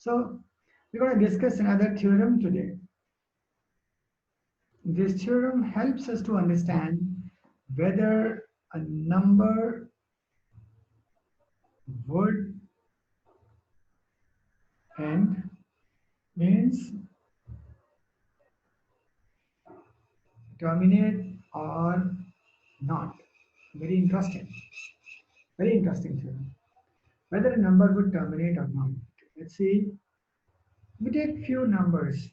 So we're going to discuss another theorem today. This theorem helps us to understand whether a number would end means terminate or not. Very interesting. Very interesting theorem. Whether a number would terminate or not. Let's see. We take few numbers.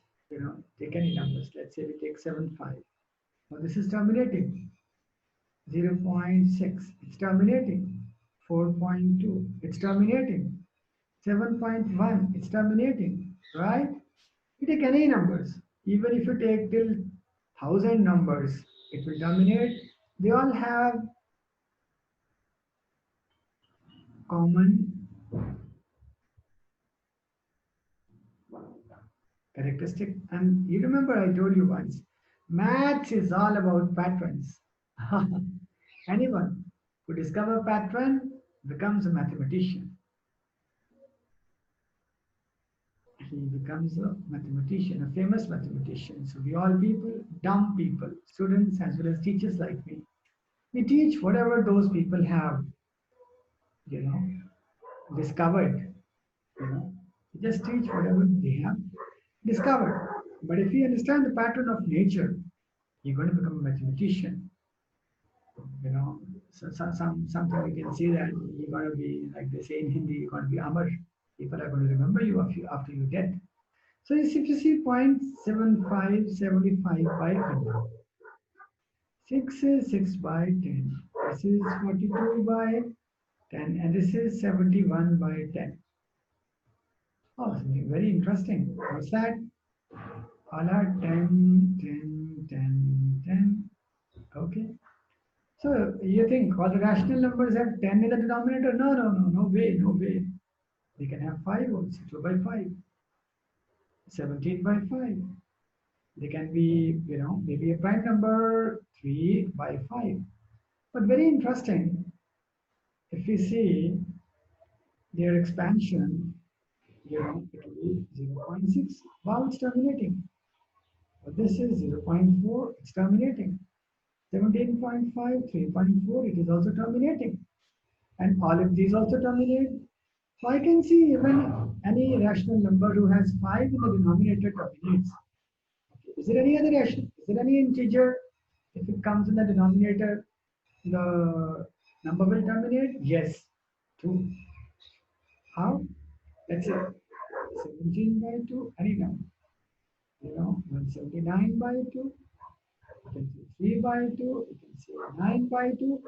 Take any numbers. Let's say we take 7, 5. Now this is terminating. 0.6. It's terminating. 4.2. It's terminating. 7.1. It's terminating. Right? You take any numbers. Even if you take till 1,000 numbers, it will terminate. They all have common characteristic. And you remember I told you once, maths is all about patterns. Anyone who discovers pattern becomes a mathematician. He becomes a mathematician, a famous mathematician. So we all people, dumb people, students as well as teachers like me, we teach whatever those people have, discovered. We just teach whatever they have discovered. But if you understand the pattern of nature, you're going to become a mathematician. Something we can see that you're going to be, like they say in Hindi, you're going to be Amar. People are going to remember you after you're dead. So if you see 0.7575 by 100, 6 is 6 by 10, this is 42 by 10, and this is 71 by 10. Oh, very interesting. What's that? All are 10, 10, 10, 10. Okay. So you think all the rational numbers have 10 in the denominator? No, no, no, no way, no way. They can have 5 also, 2 by 5, 17 by 5. They can be, maybe a prime number 3 by 5. But very interesting, if we see their expansion, it will be 0.6. Wow, it's terminating. But this is 0.4, it's terminating. 17.5, 3.4, it is also terminating. And all of these also terminate. So I can see even any rational number who has 5 in the denominator terminates. Is there any other rational? Is there any integer? If it comes in the denominator, the number will terminate? Yes, 2. How? Let's say 17 by 2, any number. 179 by 2, you can say 3 by 2, you can say 9 by 2.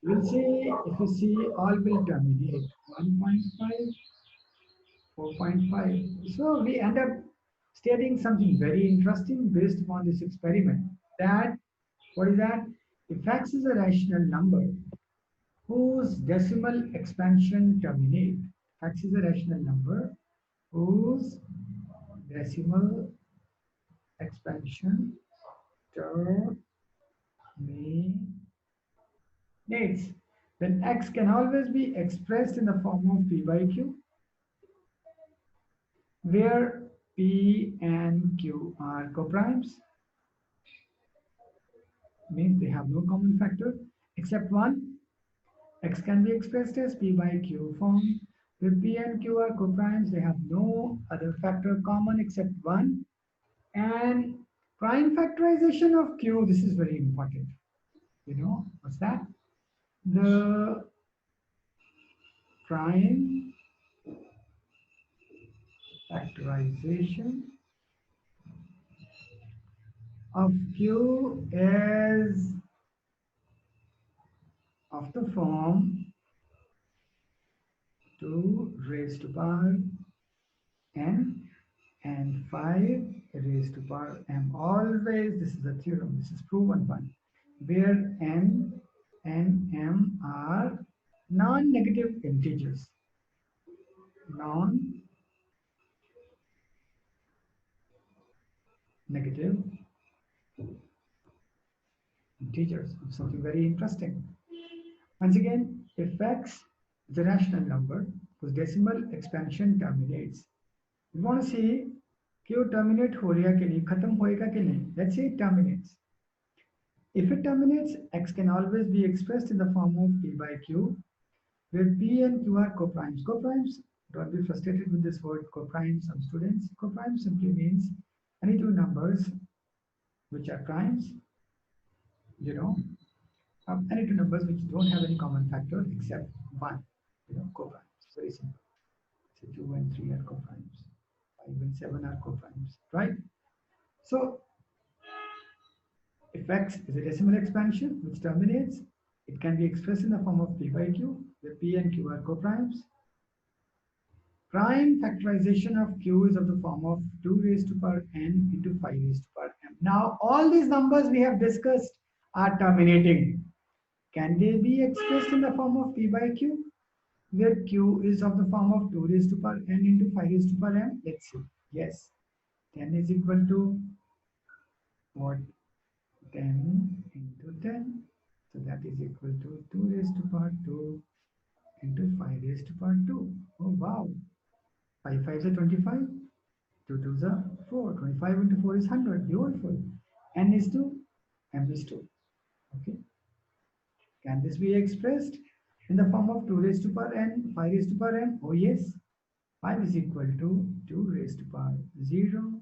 We'll see, if you see, all will terminate. 1.5, 4.5. So we end up stating something very interesting based upon this experiment. That, what is that? If x is a rational number whose decimal expansion terminate. X is a rational number whose decimal expansion terminates. Then x can always be expressed in the form of p by q, where p and q are coprimes, means they have no common factor except one. X can be expressed as p by q form. With p and q are coprimes, they have no other factor common except one. And prime factorization of q, this is very important. What's that? The prime factorization of q is of the form 2 raised to power n and 5 raised to power m. Always, this is a theorem, this is proven one, where n and m are non-negative integers. Non-negative integers. Something very interesting. Once again, if x is a rational number whose decimal expansion terminates, You want to see Q terminate हो रहा कि नहीं, खत्म होएगा कि नहीं. Let's say it terminates. If it terminates, X can always be expressed in the form of P by Q, where P and Q are coprimes. Coprimes, don't be frustrated with this word coprime, some students. Coprime simply means any two numbers which are primes, you know, any two numbers which don't have any common factor except one, coprimes. Very simple. So 2 and 3 are coprimes, 5 and 7 are coprimes, right? So if X is a decimal expansion which terminates, it can be expressed in the form of P by Q, where P and Q are coprimes. Prime factorization of Q is of the form of 2 raised to power n into 5 raised to power m. Now, all these numbers we have discussed are terminating. Can they be expressed in the form of P by Q, where Q is of the form of 2 raised to power n into 5 raised to power m? Let's see. Yes. 10 is equal to what? 10 into 10. So that is equal to 2 raised to power 2 into 5 raised to power 2. Oh, wow. 5 5s are 25. 2 2s are 4. 25 into 4 is 100. Beautiful. N is 2. M is 2. Okay. Can this be expressed in the form of 2 raised to power n, 5 raised to power m? Oh, yes. 5 is equal to 2 raised to power 0,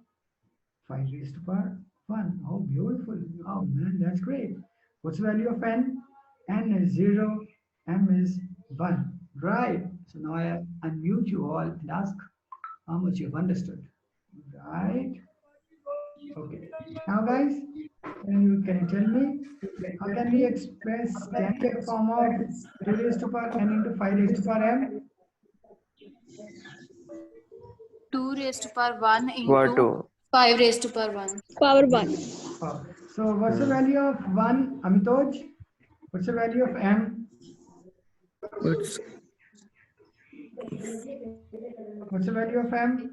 5 raised to power 1. Oh, beautiful. Oh, man, that's great. What's the value of n? N is 0, m is 1. Right. So now I unmute you all and ask how much you've understood. Right. Okay. Now, guys, can you tell me how can we express 10 in the form of 2 raised to power n into 5 raised to power m? 2 raised to power 1 Power into 2. 5 raised to power 1. Power 1. Oh, so what's the value of 1, Amitoj? What's the value of m? It's What's the value of m?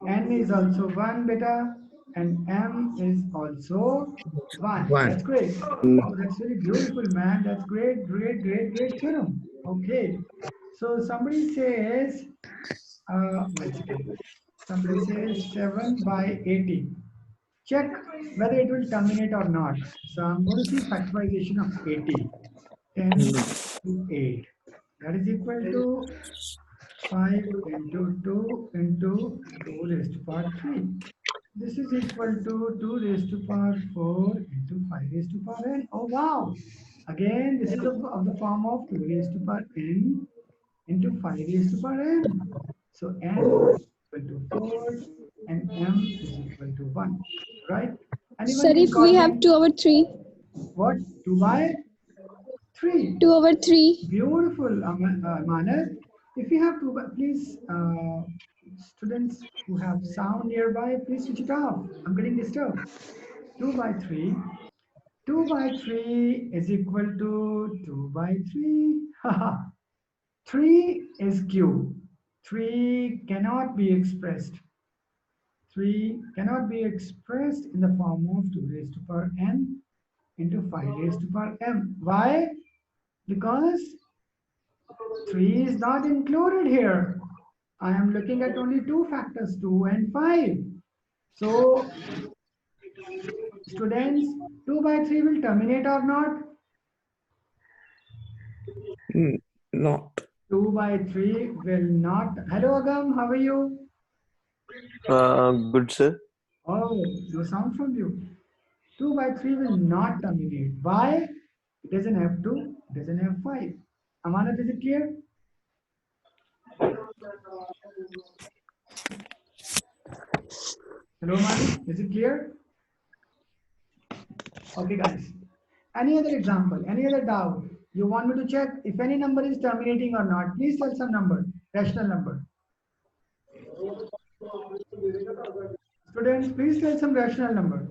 N is also 1, beta, and m is also 1. One. That's great. Oh, that's very beautiful, man. That's great, great, great, great theorem. Okay. So somebody says, one second. Somebody says 7 by 80. Check whether it will terminate or not. So I'm going to see factorization of 80. 10 to 8. That is equal to 5 into 2 into 2 raised to power 3. This is equal to 2 raised to power 4 into 5 raised to power n. Oh, wow. Again, this is of the form of 2 raised to power n into 5 raised to power m. So n is equal to 4 and m is equal to 1. Right? Anyone Sir, can if call we me- have 2 over 3. What? 2 by 3. 2 over 3. Beautiful, Manas. If you have to, please, students who have sound nearby, please switch it off. I'm getting disturbed. 2 by 3. 2 by 3 is equal to 2 by 3. 3 is Q. 3 cannot be expressed. 3 cannot be expressed in the form of 2 raised to power n into 5 raised to power m. Why? Because 3 is not included here. I am looking at only two factors, 2 and 5. So, students, 2 by 3 will terminate or not? Not. 2 by 3 will not. Hello, Agam, how are you? Good, sir. Oh, no sound from you. 2 by 3 will not terminate. Why? It doesn't have 2, it doesn't have 5. Amanat, is it clear? Hello, Mani, is it clear? Okay, guys. Any other example, any other doubt? You want me to check if any number is terminating or not? Please tell some number, rational number. Students, please tell some rational number.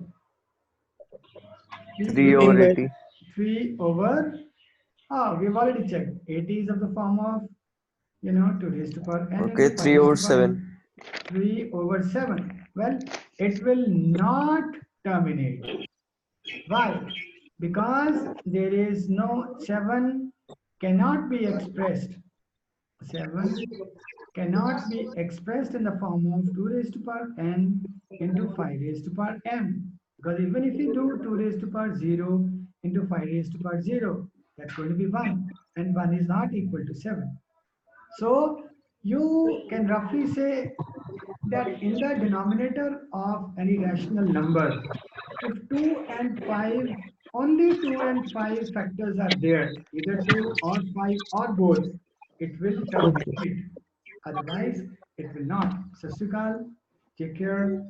Please 3 give over me 80. 3 over, we've already checked. 80 is of the form of, 2 raised to power n. Okay, into 5 3 over raised to power 7. n. 3 over 7. Well, it will not terminate. Why? Because there is no 7 cannot be expressed. 7 cannot be expressed in the form of 2 raised to power n into 5 raised to power m. Because even if you do 2 raised to power 0 into 5 raised to power 0, that's going to be 1, and 1 is not equal to 7. So you can roughly say that in the denominator of any rational number, if 2 and 5, only 2 and 5 factors are there, either 2 or 5 or both, it will terminate Okay. it. Otherwise, it will not. Sasrikal, take care.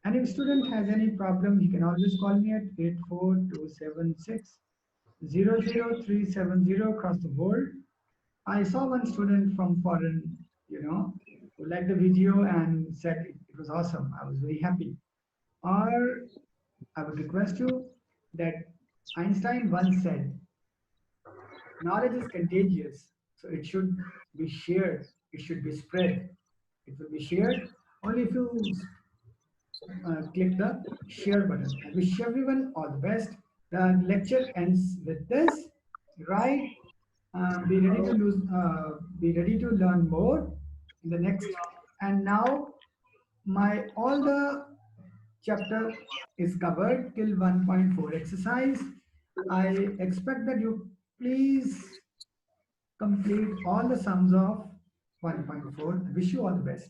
And if student has any problem, he can always call me at 84276 00370 across the world. I saw one student from foreign, who liked the video and said it was awesome. I was very happy. Or I would request you that Einstein once said, knowledge is contagious, so it should be shared, it should be spread. It will be shared only if you click the share button. I wish everyone all the best. The lecture ends with this. Right? Be ready to learn more in the next. And now my all the chapter is covered till 1.4 exercise. I expect that you please complete all the sums of 1.4. I wish you all the best.